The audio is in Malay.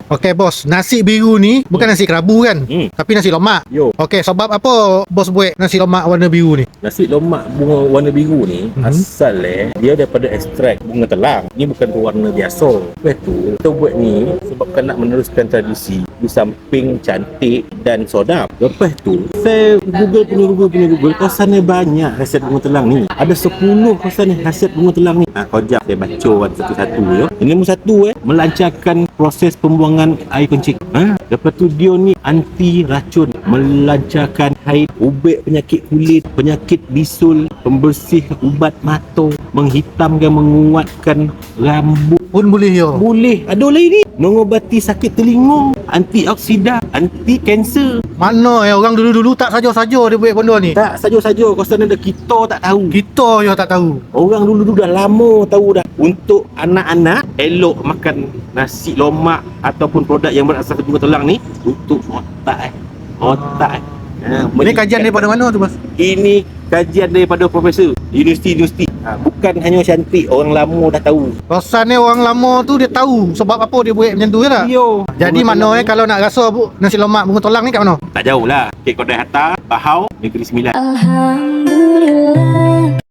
Okey bos, nasi biru ni bukan nasi kerabu kan? Tapi nasi lemak. Yo, Okey, sebab apa bos buat nasi lemak warna biru ni? nasi lemak bunga warna biru ni asal dia daripada ekstrak bunga telang. Ni bukan warna biasa. Lepas tu kita buat ni sebabkan nak meneruskan tradisi di samping cantik dan sedap. Lepas tu saya Google kawasan banyak khasiat bunga telang ni. Ada 10 kawasan khasiat bunga telang ni. Kau jap saya baca satu-satu ya. Yang nombor 1 melancarkan proses pembuangan air kencing. Lepas tu dia ni anti racun, melancarkan haid, ubat penyakit kulit, penyakit bisul, pembersih ubat mata, menghitamkan, menguatkan rambut. Pun boleh yo. Boleh. Ada lagi ni, mengobati sakit telinga, antioksidan, anti kanser. Mana orang dulu-dulu tak saja-saja dia buat benda ni? Tak saja-saja kawasan ada kita tak tahu. Kita yo tak tahu. Orang dulu dah lama tahu dah. Untuk anak-anak elok makan nasi lemak ataupun produk yang berasaskan bunga telang ni untuk otak. Ini kajian daripada mana tu bos? Ini kajian daripada profesor universiti. Bukan hanya cantik, orang lama dah tahu. Rasanya orang lama tu dia tahu sebab apa dia buat macam tu je tak? Yo. Jadi mana kalau nak rasa nasi lemak bunga telang ni kat mana? Tak jauh lah. Kek Kodai Hatta, Bahau, Negeri Sembilan. Alhamdulillah.